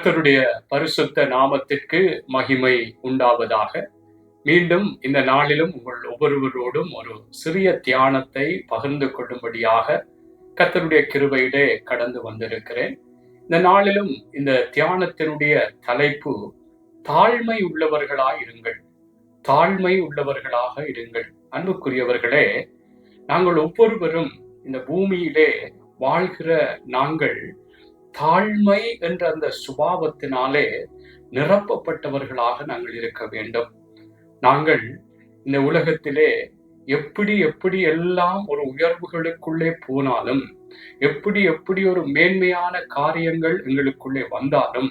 கர்த்தருடைய பரிசுத்த நாமத்திற்கு மகிமை உண்டாவதாக. மீண்டும் இந்த நாளிலும் உங்கள் ஒவ்வொருவரோடும் ஒரு சிறிய தியானத்தை பகிர்ந்து கொள்ளும்படியாக கர்த்தருடைய கிருபையிலே கடந்து வந்திருக்கிறேன். இந்த நாளிலும் இந்த தியானத்தினுடைய தலைப்பு தாழ்மை உள்ளவர்களாய் இருங்கள். தாழ்மை உள்ளவர்களாக இருங்கள். அன்புக்குரியவர்களே, நாங்கள் ஒவ்வொருவரும் இந்த பூமியிலே வாழ்கிற நாங்கள் தாழ்மை என்ற அந்த சுபாவத்தினாலே நிரப்பப்பட்டவர்களாக நாங்கள் இருக்க வேண்டும். நாங்கள் இந்த உலகத்திலே எப்படி எல்லாம் ஒரு உயர்வுகளுக்குள்ளே போனாலும், எப்படி ஒரு மேன்மையான காரியங்கள் எங்களுக்குள்ளே வந்தாலும்,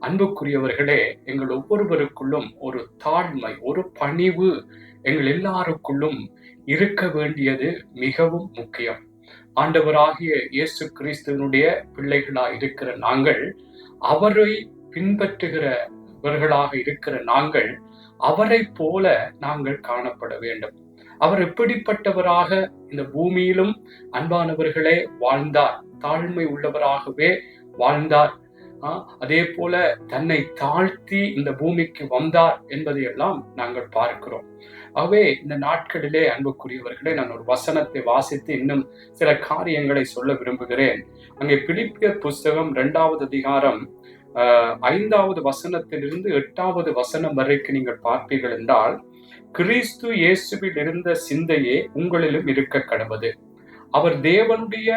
அன்புக்குரியவர்களே, எங்கள் ஒவ்வொருவருக்குள்ளும் ஒரு தாழ்மை, ஒரு பணிவு எங்கள் எல்லாருக்குள்ளும் இருக்க வேண்டியது மிகவும் முக்கியம். ஆண்டவராகிய இயேசு கிறிஸ்துவனுடைய பிள்ளைகளாக இருக்கிற நாங்கள், அவரை பின்பற்றுகிறவர்களாக இருக்கிற நாங்கள், அவரை போல நாங்கள் காணப்பட வேண்டும். அவர் எப்படிப்பட்டவராக இந்த பூமியிலும் அன்பானவர்களே வாழ்ந்தார், தாழ்மை உள்ளவராகவே வாழ்ந்தார். அதே போல தன்னை தாழ்த்தி இந்த பூமிக்கு வந்தார் என்பதையெல்லாம் நாங்கள் பார்க்கிறோம். ஆகவே இந்த நாட்களிலே அன்புக்குரியவர்களே, நான் ஒரு வசனத்தை வாசித்து இன்னும் சில காரியங்களை சொல்ல விரும்புகிறேன். அங்கே பிலிப்பியர் புஸ்தகம் 2வது அதிகாரம் 5வது வசனத்திலிருந்து 8வது வசனம் வரைக்கும் நீங்கள் பார்ப்பீர்கள் என்றால், கிறிஸ்து இயேசுவில் இருந்த சிந்தையே உங்களிலும் இருக்க கடவது. அவர் தேவனுடைய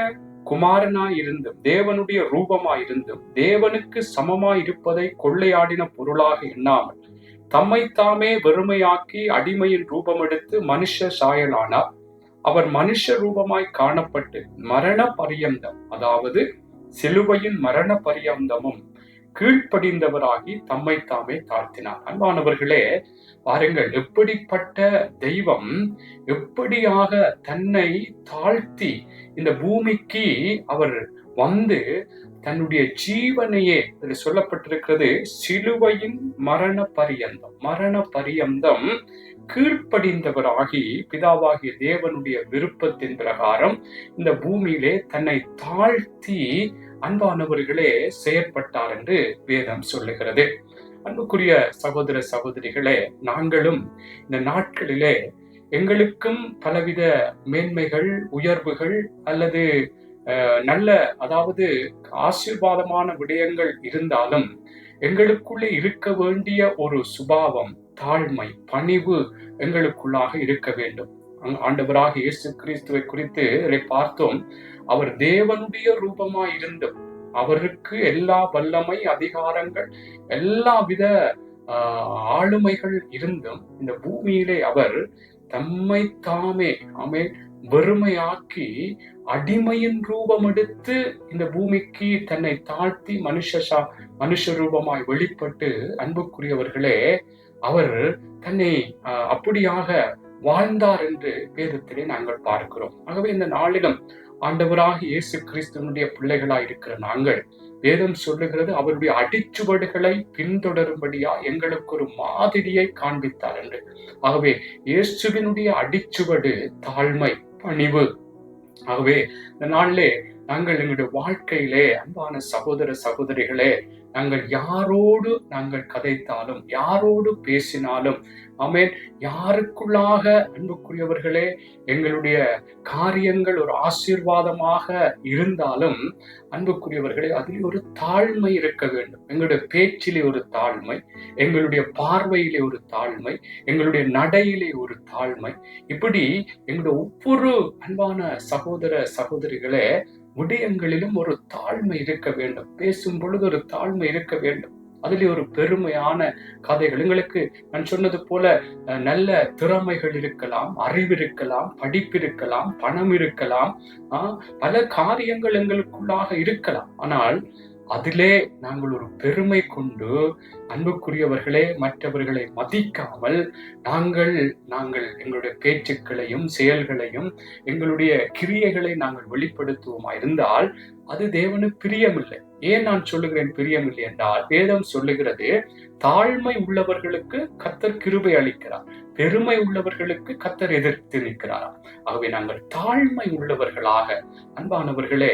குமாரனாய் இருந்தும், தேவனுடைய ரூபமாய் இருந்தும், தேவனுக்கு சமமாய் இருப்பதை கொள்ளையாடின பொருளாக எண்ணாமல் தம்மைத்தாமே வெறுமையாக்கி அடிமையின் ரூபம் எடுத்து மனுஷ சாயலானார். அவர் மனுஷ ரூபமாய் காணப்பட்டு மரண பரியந்தம், அதாவது சிலுவையின் மரண பரியந்தமும் கீழ்ப்படிந்தவராகி தம்மைத்தாமே தாழ்த்தினார். அன்பானவர்களே, பாருங்கள், எப்படிப்பட்ட தெய்வம் எப்படியாக தன்னை தாழ்த்தி இந்த பூமிக்கு அவர் வந்து தன்னுடைய ஜீவனையே, சொல்லப்பட்டிருக்கிறது, சிலுவையின் மரண பரியந்தம் கீழ்ப்படிந்தவராகி பிதாவாகிய தேவனுடைய விருப்பத்தின் பிரகாரம் இந்த பூமியிலே தன்னை தாழ்த்தி அன்பானவர்களே செயற்பட்டார் என்று வேதம் சொல்லுகிறது. அன்புக்குரிய சகோதர சகோதரிகளே, நாங்களும் இந்த நாட்களிலே எங்களுக்கும் பலவித மேன்மைகள், உயர்வுகள் அல்லது நல்ல, அதாவது ஆசீர்வாதமான விடயங்கள் இருந்தாலும் எங்களுக்குள்ளே இருக்க வேண்டிய ஒரு சுபாவம், தாழ்மை, பணிவு எங்களுக்குள்ளாக இருக்க வேண்டும். ஆண்டவராக இயேசு கிறிஸ்துவை குறித்து பார்த்தோம். அவர் தேவனுடைய ரூபமாய் இருந்தும், அவருக்கு எல்லா வல்லமை, அதிகாரங்கள், எல்லா வித ஆளுமைகள் இருந்தும் இந்த பூமியிலே அவர் தம்மை தாமே வெறுமையாக்கி அடிமையின் ரூபம் எடுத்து இந்த பூமிக்கு தன்னை தாழ்த்தி மனுஷ ரூபமாய் வெளிப்பட்டு, அன்புக்குரியவர்களே, அவர் தன்னை அப்படியாக வாழ்ந்தார் என்று வேதத்திலே நாங்கள் பார்க்கிறோம். ஆகவே இந்த நாளிலும் ஆண்டவராக இயேசு கிறிஸ்துவனுடைய பிள்ளைகளாய் இருக்கிற நாங்கள், வேதம் சொல்லுகிறது, அவருடைய அடிச்சுவடுகளை பின்தொடரும்படியா எங்களுக்கு ஒரு மாதிரியை காண்பித்தார் என்று. ஆகவே இயேசுவினுடைய அடிச்சுவடு தாழ்மை, பணிவு. ஆகவே இந்த நாளிலே நாங்கள் எங்களுடைய வாழ்க்கையிலே அன்பான சகோதர சகோதரிகளே, நாங்கள் யாரோடு நாங்கள் கதைத்தாலும், யாரோடு பேசினாலும், யாருக்குள்ளாக அன்புக்குரியவர்களே எங்களுடைய காரியங்கள் ஒரு ஆசீர்வாதமாக இருந்தாலும், அன்புக்குரியவர்களே, அதில் ஒரு தாழ்மை இருக்க வேண்டும். எங்களுடைய பேச்சிலே ஒரு தாழ்மை, எங்களுடைய பார்வையிலே ஒரு தாழ்மை, எங்களுடைய நடையிலே ஒரு தாழ்மை, இப்படி எங்களுடைய ஒவ்வொரு அன்பான சகோதர சகோதரிகளே விடயங்களிலும் ஒரு தாழ்மை இருக்க வேண்டும். பேசும் பொழுது ஒரு தாழ்மை இருக்க வேண்டும். அதிலே ஒரு பெருமையான கதைகள், எங்களுக்கு நான் சொன்னது போல நல்ல திறமைகள் இருக்கலாம், அறிவு இருக்கலாம், படிப்பு இருக்கலாம், பணம் இருக்கலாம், பல காரியங்கள் எங்களுக்குள்ளாக இருக்கலாம். ஆனால் அதிலே நாங்கள் ஒரு பெருமை கொண்டு, அன்புக்குரியவர்களே, மற்றவர்களை மதிக்காமல் நாங்கள் எங்களுடைய பேச்சுக்களையும் செயல்களையும் எங்களுடைய கிரியைகளை நாங்கள் வெளிப்படுத்துவோமா இருந்தால் அது தேவனுக்கு பிரியமில்லை. ஏன் நான் சொல்லுகிறேன் பிரியமில்லை என்றால், வேதம் சொல்லுகிறது தாழ்மை உள்ளவர்களுக்கு கர்த்தர் கிருபை அளிக்கிறார், பெருமை உள்ளவர்களுக்கு கர்த்தர் எதிர்த்து நிற்கிறார். ஆகவே நாங்கள் தாழ்மை உள்ளவர்களாக, அன்பானவர்களே,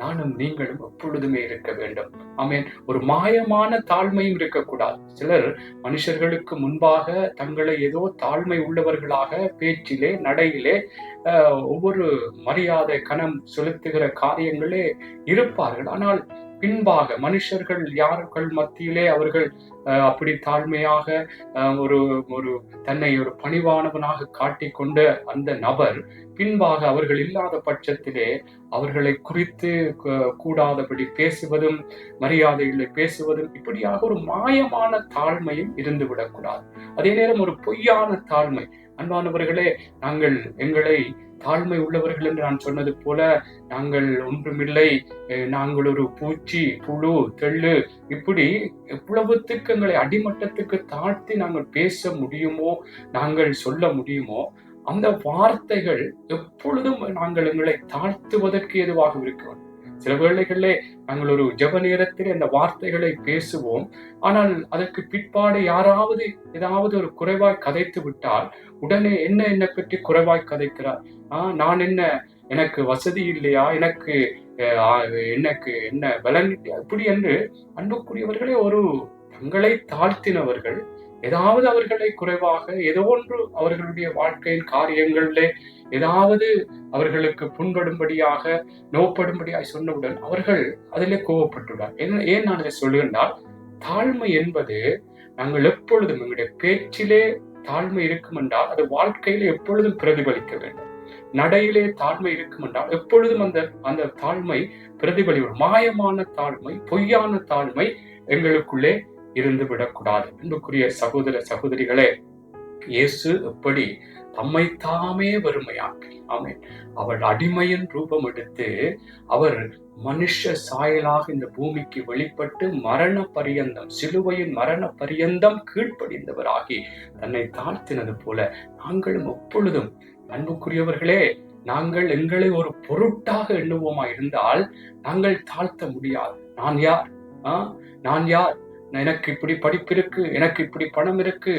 நானும் நீங்களும் எப்பொழுதுமே இருக்க வேண்டும். ஆமென். ஒரு மாயமான தாழ்மையும் இருக்கக்கூடாது. சிலர் மனுஷர்களுக்கு முன்பாக தங்களை ஏதோ தாழ்மை உள்ளவர்களாக பேச்சிலே, நடையிலே, ஒவ்வொரு மரியாதை கனம் செலுத்துகிற காரியங்களே இருப்பார்கள். ஆனால் பின்பாக மனுஷர்கள் யார்கள் மத்தியிலே அவர்கள் அப்படி தாழ்மையாக ஒரு ஒரு தன்னை ஒரு பணிவானவனாக காட்டிக்கொண்ட அந்த நபர் பின்பாக அவர்கள் இல்லாத பட்சத்திலே அவர்களை குறித்து கூடாதபடி பேசுவதும், மரியாதைகளை பேசுவதும், இப்படியாக ஒரு மாயமான தாழ்மையும் இருந்து விடக்கூடாது. அதே நேரம் ஒரு பொய்யான தாழ்மை. அன்பானவர்களே, நாங்கள் எங்களை தாழ்மை உள்ளவர்கள் என்று நான் சொன்னது போல நாங்கள் ஒன்றுமில்லை, நாங்கள் ஒரு பூச்சி, புழு, தெள்ளு, இப்படி எவ்வளவுத்துக்கு எங்களை அடிமட்டத்துக்கு தாழ்த்தி நாங்கள் பேச முடியுமோ, நாங்கள் சொல்ல முடியுமோ, அந்த வார்த்தைகள் எப்பொழுதும் நாங்கள் எங்களை தாழ்த்துவதற்கு எதுவாக இருக்கிறோம். சில வேளைகளிலே நாங்கள் ஒரு ஜெப நேரத்தில் அந்த வார்த்தைகளை பேசுவோம். ஆனால் அதற்கு பிற்பாடு யாராவது ஏதாவது ஒரு குறைவாய் கதைத்து விட்டால் உடனே என்னை பற்றி குறைவாய் கதைக்கிறார், நான் என்ன, எனக்கு வசதி இல்லையா, எனக்கு என்ன பலன் இல்லையா, இப்படி என்று அன்புக்குரியவர்களே ஒரு தங்களை தாழ்த்தினவர்கள் ஏதாவது அவர்களை குறைவாக ஏதோ ஒன்று அவர்களுடைய வாழ்க்கையின் காரியங்களிலே ஏதாவது அவர்களுக்கு புண்படும்படியாக நோப்படும்படியாக சொன்னவுடன் அவர்கள் அதிலே கோவப்பட்டுள்ளார். ஏன் நான் இதை சொல்லுகின்றால், தாழ்மை என்பது நாங்கள் எப்பொழுதும் எங்களுடைய பேச்சிலே தாழ்மை இருக்கும் என்றால் அது வாழ்க்கையில எப்பொழுதும் பிரதிபலிக்க வேண்டும். நடையிலே தாழ்மை இருக்கும் என்றால் எப்பொழுதும் அந்த தாழ்மை பிரதிபலிக்கும். மாயமான தாழ்மை, பொய்யான தாழ்மை எங்களுக்குள்ளே இருந்து விடக்கூடாது. அன்புக்குரிய சகோதர சகோதரிகளே, இயேசு எப்படி தம்மை தாமே வறுமையாக்கி, ஆமென், அவர் அடிமையின் ரூபம் எடுத்து அவர் மனுஷ சாயலாக இந்த பூமிக்கு வெளிப்பட்டு மரண பரியந்தம், சிலுவையின் மரண பரியந்தம் கீழ்ப்படிந்தவராகி தன்னை தாழ்த்தினது போல நாங்களும் எப்பொழுதும், அன்புக்குரியவர்களே, நாங்கள் எங்களை ஒரு பொருட்டாக எண்ணுவோமா இருந்தால் நாங்கள் தாழ்த்த முடியாது. நான் யார்? நான் யார்? எனக்கு இப்படி படிப்பு இருக்கு, எனக்கு இப்படி பணம் இருக்கு,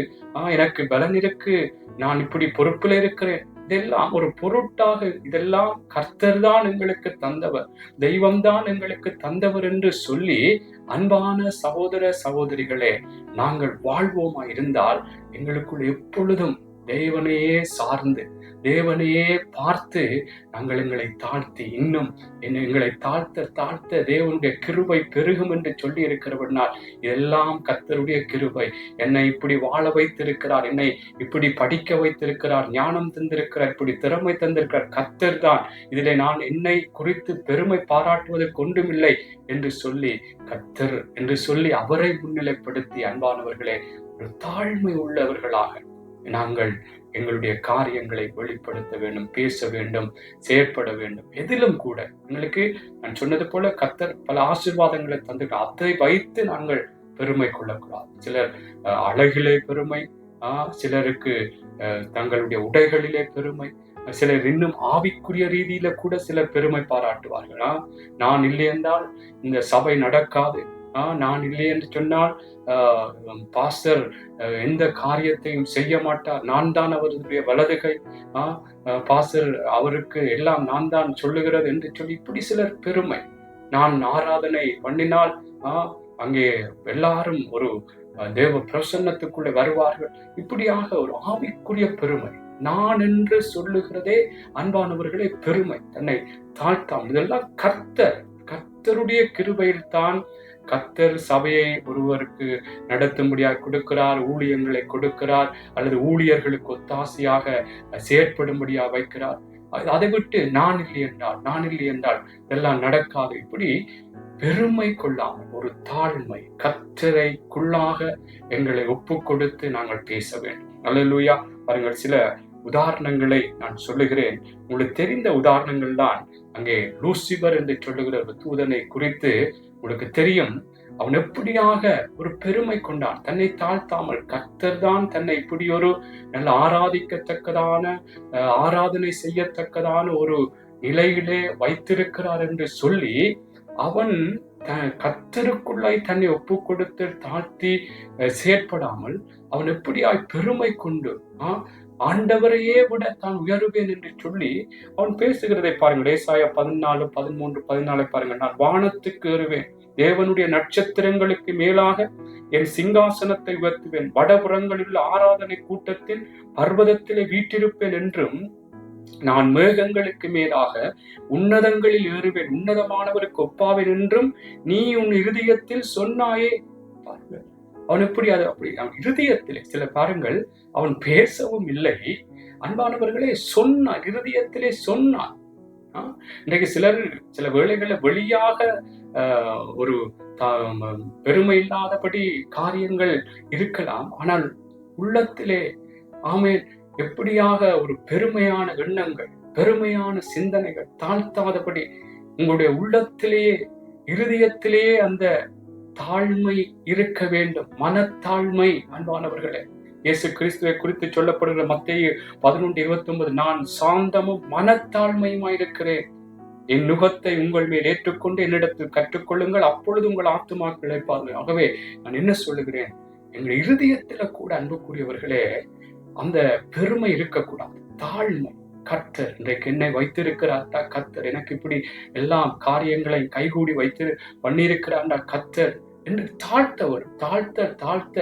எனக்கு பலன் இருக்கு, நான் இப்படி பொறுப்புல இருக்கிறேன், இதெல்லாம் ஒரு பொருட்டாக, இதெல்லாம் கர்த்தர் தான் எங்களுக்கு தந்தவர், தெய்வம்தான் எங்களுக்கு தந்தவர் என்று சொல்லி, அன்பான சகோதர சகோதரிகளே, நாங்கள் வாழ்வோமா இருந்தால் எங்களுக்குள் எப்பொழுதும் தேவனையே சார்ந்து, தேவனையே பார்த்து நாங்கள் எங்களை தாழ்த்தி, இன்னும் எங்களை தாழ்த்த தாழ்த்த தேவனுடைய கிருபை பெருகும் என்று சொல்லி இருக்கிறவனால், இதெல்லாம் கர்த்தருடைய கிருபை. என்னை இப்படி வாழ வைத்திருக்கிறார், என்னை இப்படி படிக்க வைத்திருக்கிறார், ஞானம் தந்திருக்கிறார், இப்படி திறமை தந்திருக்கிறார், கர்த்தர் தான். இதிலே நான் என்னை குறித்து பெருமை பாராட்டுவதற்கு ஒன்றுமில்லை என்று சொல்லி, கர்த்தர் என்று சொல்லி அவரை முன்னிலைப்படுத்தி, அன்பானவர்களே, ஒரு தாழ்மை உள்ளவர்களாக நாங்கள் எங்களுடைய காரியங்களை வெளிப்படுத்த வேண்டும், பேச வேண்டும், செயற்பட வேண்டும். எதிலும் கூட எங்களுக்கு நான் சொன்னது போல கர்த்தர் பல ஆசீர்வாதங்களை தந்து, அதை வைத்து நாங்கள் பெருமை கொள்ளக்கூடாது. சிலர் அழகிலே பெருமை, சிலருக்கு தங்களுடைய உடைகளிலே பெருமை, சிலர் இன்னும் ஆவிக்குரிய ரீதியில கூட சிலர் பெருமை பாராட்டுவார்கள். நான் இல்லை என்றால் இந்த சபை நடக்காது, நான் இல்லை என்று சொன்னால் பாஸ்டர் எந்த காரியத்தையும் செய்ய மாட்டார், நான் தான் அவருடைய வலதுகை, பாஸ்டர் அவருக்கு எல்லாம் நான் தான் சொல்லுகிறது என்று சொல்லி இப்படி சிலர் பெருமை. நான் ஆராதனை பண்ணினால் அங்கே எல்லாரும் ஒரு தேவ பிரசன்னத்துக்குள்ளே வருவார்கள், இப்படியாக ஒரு ஆவிக்குரிய பெருமை. நான் என்று சொல்லுகிறதே அன்பானவர்களே பெருமை, தன்னை தாழ்த்தாம். இதெல்லாம் கர்த்தருடைய கிருபையில் தான் கர்த்தர் சபையை ஒருவருக்கு நடத்தும்படியாக கொடுக்கிறார், ஊழியங்களை கொடுக்கிறார், அல்லது ஊழியர்களுக்கு ஒத்தாசையாக செயற்படும்படியாக வைக்கிறார். அதை விட்டு நான் இல்லை என்றால் இதெல்லாம் நடக்காது. இப்படி பெருமை கொள்ளாமல் ஒரு தாழ்மை, கர்த்தரைக்குள்ளாக எங்களை ஒப்பு கொடுத்து நாங்கள் பேச வேண்டும். அல்லேலூயா. பாருங்கள், சில உதாரணங்களை நான் சொல்லுகிறேன். உங்களுக்கு தெரிந்த உதாரணங்கள் தான். அங்கே லூசிபர் என்று சொல்லுகிற ஒரு தூதனை குறித்து உங்களுக்கு தெரியும். அவன் எப்படியாக ஒரு பெருமை கொண்டான், தன்னை தாழ்த்தாமல். கர்த்தர் தான் தன்னை இப்படி ஒரு நல்ல ஆராதிக்கத்தக்கதான, ஆராதனை செய்யத்தக்கதான ஒரு நிலையிலே வைத்திருக்கிறார் என்று சொல்லி அவன் கர்த்தருக்குள்ளாய் தன்னை ஒப்பு கொடுத்து தாழ்த்தி செயற்படாமல் அவன் எப்படியாய் பெருமை கொண்டு ஆண்டவரையே விட தான் உயருவேன் என்று சொல்லி அவன் பேசுகிறதை பாருங்கள். ஏசாயா 14, 13, 14 பாருங்கள். நான் வானத்துக்கு ஏறுவேன், தேவனுடைய நட்சத்திரங்களுக்கு மேலாக என் சிங்காசனத்தை உயர்த்துவேன், வடபுறங்களில் ஆராதனை கூட்டத்தில் பர்வதத்திலே வீற்றிருப்பேன் என்றும், நான் மேகங்களுக்கு மேலாக உன்னதங்களில் ஏறுவேன், உன்னதமானவருக்கு ஒப்பாவேன் என்றும் நீ உன் இருதயத்தில் சொன்னாயே. பாருங்கள், அவன் எப்படி அப்படி அவன் இருதயத்திலே சில பாருங்கள், அவன் பேசவும் இல்லை, அன்பானவர்களே சொன்னான், இருதயத்திலே சொன்னான். இன்றைக்கு சில வேளைகளில் வெளியாக ஒரு பெருமை இல்லாதபடி காரியங்கள் இருக்கலாம், ஆனால் உள்ளத்திலே ஆமென் எப்படியாக ஒரு பெருமையான எண்ணங்கள், பெருமையான சிந்தனைகள் தாழ்த்தாதபடி உங்களுடைய உள்ளத்திலேயே இருதயத்திலேயே அந்த தாழ்மை இருக்க வேண்டும், மனத்தாழ்மை. அன்பானவர்களே, இயேசு கிறிஸ்துவை குறித்து சொல்லப்படுகிற மத்தேயு 11:29, நான் சாந்தமும் மனத்தாழ்மையுமாயிருக்கிறேன், என் நுகத்தை உங்கள் மேல் ஏற்றுக்கொண்டு என்னிடத்தில் கற்றுக்கொள்ளுங்கள், அப்பொழுது உங்கள் ஆத்துமாக்கள் இளைப்பாறும். ஆகவே நான் என்ன சொல்லுகிறேன், எங்கள் இருதயத்துல கூட அன்புக்குரியவர்களே அந்த பெருமை இருக்கக்கூடாது, தாழ்மை. கர்த்தர் இன்றைக்கு என்னை வைத்திருக்கிறார்டா, கர்த்தர் எனக்கு இப்படி எல்லாம் காரியங்களை கைகூடி வைத்து பண்ணியிருக்கிறார்டா கர்த்தர் என்று தாழ்த்த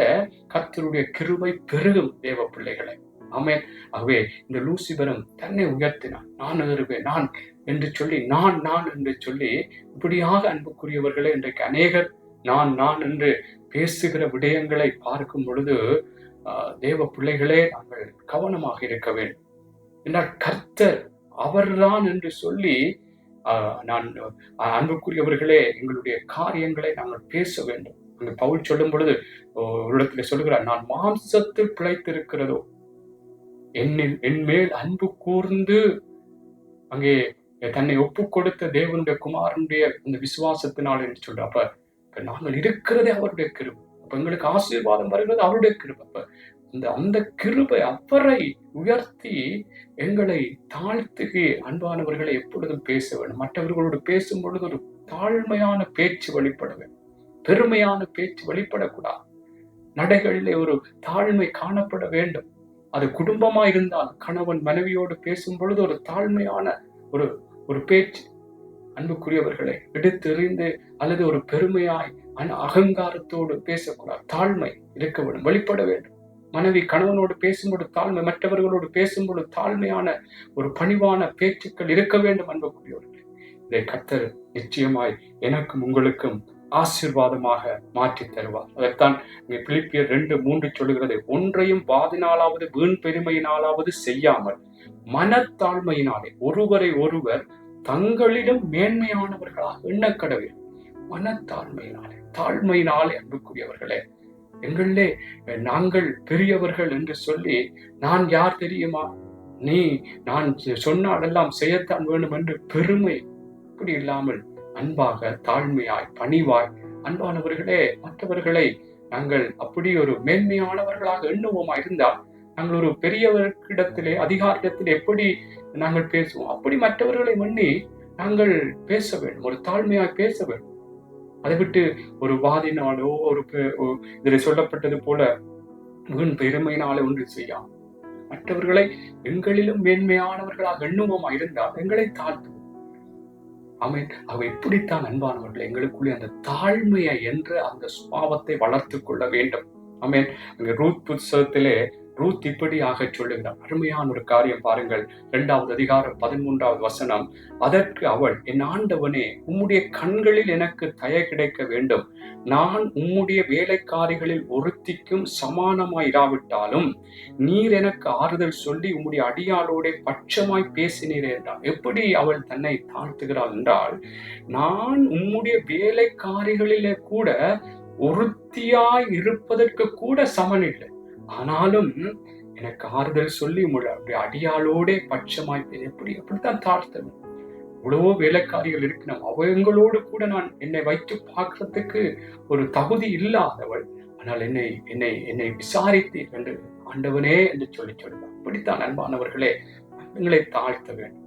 கர்த்தருடைய கிருபை பெருகும் தேவ பிள்ளைகளை. ஆமென். ஆகவே இந்த லூசிபரும் தன்னை உயர்த்தினான், நான் ஏறுவேன் நான் என்று சொல்லி, நான் என்று சொல்லி இப்படியாக அன்புக்குரியவர்களே இன்றைக்கு அநேகர் நான் என்று பேசுகிற விடயங்களை பார்க்கும் பொழுது தேவ பிள்ளைகளே நாங்கள் கவனமாக இருக்க வேண்டும். என்றால் கர்த்தர் அவர்தான் என்று சொல்லி நான் அன்புக்குரியவர்களே எங்களுடைய காரியங்களை நாங்கள் பேச வேண்டும். அங்கு பவுல் சொல்லும் பொழுது ஒரு இடத்துல சொல்லுகிறார், நான் மாம்சத்தில் பிழைத்திருக்கிறதோ என் மேல் அன்பு கூர்ந்து அங்கே தன்னை ஒப்பு கொடுத்த தேவனுடைய குமாரனுடைய அந்த விசுவாசத்தினால் என்று சொல்ற. அப்ப நாங்கள் இருக்கிறதே அவருடைய கிருபை. அப்ப எங்களுக்கு ஆசீர்வாதம் வருகிறது அவருடைய கிருபை. அப்ப அந்த கிருபை அவரை உயர்த்தி எங்களை தாழ்த்துகி அன்பானவர்களை எப்பொழுதும் பேச வேண்டும். மற்றவர்களோடு பேசும் பொழுது ஒரு தாழ்மையான பேச்சு வெளிப்பட வேண்டும், பெருமையான பேச்சு வெளிப்படக்கூடாது. நடைகளிலே ஒரு தாழ்மை காணப்பட வேண்டும். அது குடும்பமா இருந்தால் கணவன் மனைவியோடு பேசும் பொழுது ஒரு தாழ்மையான ஒரு பேச்சு அன்புக்குரியவர்களை எடுத்தெறிந்து அல்லது ஒரு பெருமையாய் அகங்காரத்தோடு பேசக்கூடாது. தாழ்மை இருக்க வேண்டும், வெளிப்பட வேண்டும். மனைவி கணவனோடு பேசும்போது தாழ்மை, மற்றவர்களோடு பேசும்போது தாழ்மையான ஒரு பணிவான பேச்சுக்கள் இருக்க வேண்டும் அன்புக்குரியவர்களே. இதை கர்த்தர் நிச்சயமாய் எனக்கும் உங்களுக்கும் ஆசீர்வாதமாக மாற்றி தருவார். அதைத்தான் பிலிப்பியர் 2:3 சொல்லுகிறது, ஒன்றையும் வாதினாலாவது வீண் பெருமையினாலாவது செய்யாமல் மனத்தாழ்மையினாலே ஒருவரை ஒருவர் தங்களிடம் மேன்மையானவர்களாக எண்ணக்கடவே. மனத்தாழ்மையினாலே, தாழ்மையினாலே அன்புக்குரியவர்களே, எங்களிலே நாங்கள் பெரியவர்கள் என்று சொல்லி, நான் யார் தெரியுமா, நான் சொன்னால் எல்லாம் செய்யத்தான் வேண்டும் என்று பெருமை இப்படி இல்லாமல் அன்பாக தாழ்மையாய் பணிவாய் அன்பானவர்களே மற்றவர்களை நாங்கள் அப்படி ஒரு மேன்மையானவர்களாக எண்ணுவோமா இருந்தால் நாங்கள் ஒரு பெரியவர்களிடத்திலே அதிகாரத்திலே எப்படி நாங்கள் பேசுவோம் அப்படி மற்றவர்களை எண்ணி நாங்கள் பேச வேண்டும், ஒரு தாழ்மையாய் பேச வேண்டும். அதை விட்டு ஒரு வாதினாலோ இதில் சொல்லப்பட்டது போல வீண் பெருமையினாலே ஒன்று செய்யாம் மற்றவர்களை எங்களிலும் மேன்மையானவர்களாக எண்ணுவோமா இருந்தால் எங்களை தாழ்த்துவோம். ஆமென். அவ இப்படித்தான் அன்பானவர்கள் எங்களுக்குள்ளே அந்த தாழ்மையை என்ற அந்த சுபாவத்தை வளர்த்து கொள்ள வேண்டும். ஆமென். அங்க ரூத் புத்தகத்திலே ரூத் இப்படியாக சொல்லுகிறார். அருமையான ஒரு காரியம் பாருங்கள். 2வது அதிகாரம் 13வது வசனம். அதற்கு அவள், என் ஆண்டவனே, உம்முடைய கண்களில் எனக்கு தயை கிடைக்க வேண்டும். நான் உம்முடைய வேலைக்காரிகளில் ஒருத்திக்கும் சமானமாயிராவிட்டாலும் நீர் எனக்கு ஆறுதல் சொல்லி உம்முடைய அடியாளோட பட்சமாய் பேசினீர் என்றார். எப்படி அவள் தன்னை தாழ்த்துகிறாள் என்றால், நான் உம்முடைய வேலைக்காரிகளிலே கூட ஒருத்தியாய் இருப்பதற்கு கூட சமன் இல்லை, ஆனாலும் எனக்கு ஆறுதல் சொல்லி உங்களுடைய அடியாளோட பட்சமாய் எப்படித்தான் தாழ்த்தணும். இவ்வளவோ வேலைக்காரிகள் இருக்கணும், அவங்களோடு கூட நான் என்னை வைத்து பார்க்கறதுக்கு ஒரு தகுதி இல்லாதவள், ஆனால் என்னை விசாரித்தீர் என்று ஆண்டவனே என்று சொல்லுவார். அப்படித்தான் அன்பானவர்களே எங்களை தாழ்த்த வேண்டும்.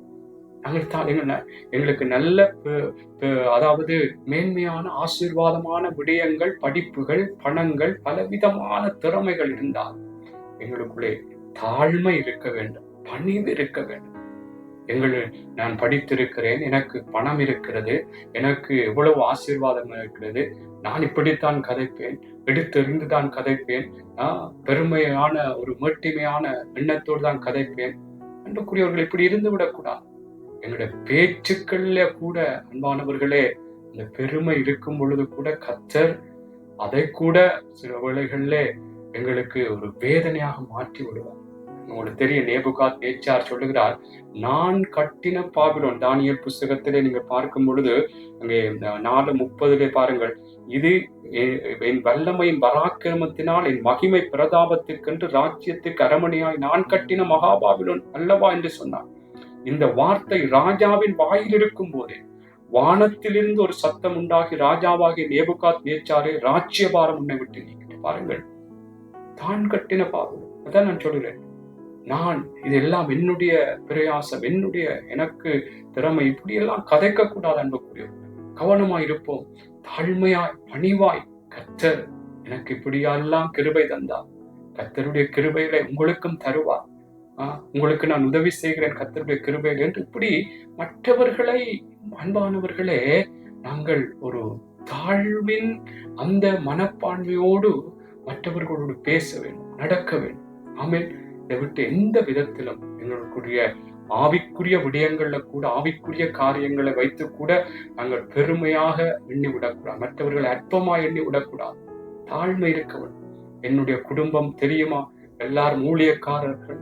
எங்களுக்கு நல்ல அதாவது மேன்மையான ஆசீர்வாதமான விடயங்கள், படிப்புகள், பணங்கள், பலவிதமான திறமைகள் இருந்தால் எங்களுக்குள்ளே தாழ்மை இருக்க வேண்டும், பணிவு இருக்க வேண்டும். நான் படித்திருக்கிறேன், எனக்கு பணம் இருக்கிறது, எனக்கு எவ்வளவு ஆசீர்வாதம் இருக்கிறது, நான் இப்படித்தான் கதைப்பேன், எடுத்தெறிந்துதான் கதைப்பேன், பெருமையான ஒரு மேட்டிமையான எண்ணத்தோடு தான் கதைப்பேன் அன்புக்குரியவர்கள் இப்படி இருந்து விடக்கூடாது. எங்களுடைய பேச்சுக்கள்ல கூட அன்பானவர்களே இந்த பெருமை இருக்கும் பொழுது கூட கர்த்தர் அதை கூட சில வேளைகள்ல எங்களுக்கு ஒரு வேதனையாக மாற்றி விடுவார். உங்களுக்கு தெரியும், நேபுகாத் நேச்சார் சொல்லுகிறார், நான் கட்டின பாபிலோன். தானியேல் புஸ்தகத்திலே நீங்க பார்க்கும் பொழுது அங்கே 4:30 பாருங்கள், இது என் வல்லமையின் பராக்கிரமத்தினால் என் மகிமை பிரதாபத்திற்கென்று ராஜ்யத்துக்கு அரமணியாய் நான் கட்டின மகாபாபிலோன் அல்லவா என்று சொன்னார். இந்த வார்த்தை ராஜாவின் வாயில் இருக்கும் போதே வானத்திலிருந்து ஒரு சத்தம் உண்டாகி ராஜாவாகிய நேபுகாத் நேச்சாரே, ராஜ்யபாரம் உன்னை விட்டு நீக்கிட்டு. பாருங்கள், தான் கட்டின பாபிலோன். அதான் நான் சொல்கிறேன், நான் இதெல்லாம் என்னுடைய பிரயாசம், எனக்கு திறமை, இப்படியெல்லாம் கதைக்க கூடாது அன்புக்குரிய. கவனமாய் இருப்போம், தாழ்மையாய் பணிவாய். கர்த்தர் எனக்கு இப்படியெல்லாம் கிருபை தந்தார், கர்த்தருடைய கிருபைகளை உங்களுக்கும் தருவார், உங்களுக்கு நான் உதவி செய்கிறேன் கர்த்தருடைய கிருபைகள் என்று இப்படி மற்றவர்களை, அன்பானவர்களே, நாங்கள் ஒரு தாழ்வின் அந்த மனப்பான்மையோடு மற்றவர்களோடு பேச வேண்டும், நடக்க வேண்டும். ஆமென். இதை விட்டு எந்த விதத்திலும் எங்களுக்குரிய ஆவிக்குரிய விடயங்கள்ல கூட, ஆவிக்குரிய காரியங்களை வைத்து கூட நாங்கள் பெருமையாக எண்ணி விடக்கூடாது, மற்றவர்களை அற்பமாய் எண்ணி விடக்கூடாது. தாழ்மை இருக்க வேண்டும். என்னுடைய குடும்பம் தெரியுமா, எல்லாரும் ஊழியக்காரர்கள்,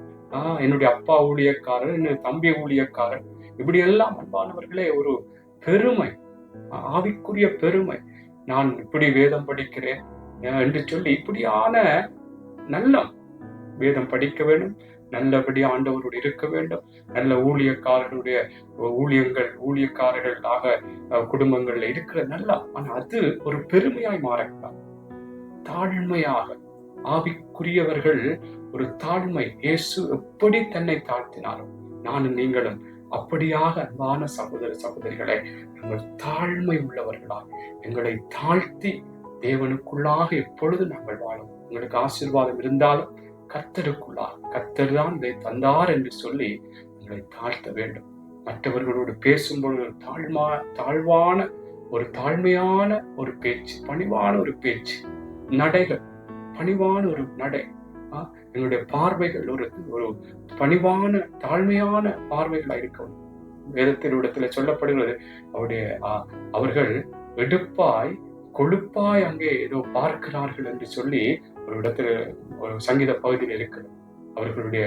என்னுடைய அப்பா ஊழியக்காரர், என்னுடைய தம்பி ஊழியக்காரர், இப்படி எல்லாம் அன்பானவர்களே ஒரு பெருமை, ஆவிக்குரிய பெருமை. நான் இப்படி வேதம் படிக்கிறேன் என்று சொல்லி இப்படியான நல்ல வேதம் படிக்க வேண்டும், நல்லபடி ஆண்டவரோடு இருக்க வேண்டும், நல்ல ஊழியக்காரர்களுடைய ஊழியக்காரர்களாக குடும்பங்கள்ல இருக்கிற நல்லா. ஆனா அது ஒரு பெருமையாய் மாறக்கூடாது. தாழ்மையாக ஆவிக்குரியவர்கள் ஒரு தாழ்மை, இயேசு எப்படி தன்னை தாழ்த்தினாலும் நானும் நீங்களும் அப்படியாக அன்பான சகோதர சகோதரிகளை நாங்கள் தாழ்மை உள்ளவர்களாக எங்களை தாழ்த்தி தேவனுக்குள்ளாக எப்பொழுது நாங்கள் வாழும். உங்களுக்கு ஆசீர்வாதம் இருந்தாலும் கர்த்தருக்குள்ளாக, கர்த்தர் தான் இதை தந்தார் என்று சொல்லி எங்களை தாழ்த்த வேண்டும். மற்றவர்களோடு பேசும்பொழுது தாழ்வான ஒரு தாழ்மையான ஒரு பேச்சு, பணிவான ஒரு பேச்சு, நடைகள் பணிவான ஒரு நடை, எங்களுடைய பார்வைகள் ஒரு பணிவான தாழ்மையான பார்வைகளாக இருக்கணும். வேதத்தின் சொல்லப்படுகிறது, அவர்கள் எடுப்பாய் கொழுப்பாய் அங்கே ஏதோ பார்க்கிறார்கள் என்று சொல்லி ஒரு இடத்துல ஒரு சங்கீத பகுதியில் இருக்கிறது. அவர்களுடைய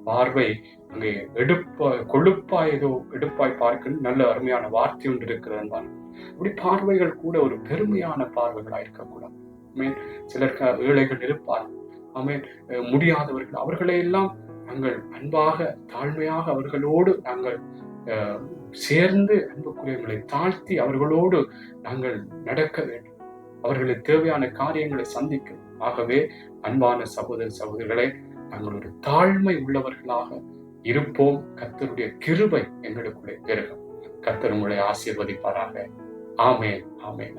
பார்வை அங்கே கொழுப்பாய் ஏதோ எடுப்பாய் பார்க்கணும், நல்ல அருமையான வார்த்தை ஒன்று இருக்கிறது. அப்படி பார்வைகள் கூட ஒரு பெருமையான பார்வைகளா இருக்கக்கூடாது. சிலர் ஏழைகள் இருப்பார், முடியாதவர்கள், அவர்களை எல்லாம் நாங்கள் அன்பாக தாழ்மையாக அவர்களோடு நாங்கள் சேர்ந்து அன்புக்குரியவர்களை தாழ்த்தி அவர்களோடு நாங்கள் நடக்க வேண்டும், அவர்களுக்கு தேவையான காரியங்களை சந்திக்கும். ஆகவே அன்பான சகோதர சகோதரிகளை நாங்கள் ஒரு தாழ்மை உள்ளவர்களாக இருப்போம். கர்த்தருடைய கிருபை எங்களுக்குள்ளே பெருகும். கர்த்தர் உங்களை ஆசீர்வதிப்பாராக. ஆமென், ஆமென்.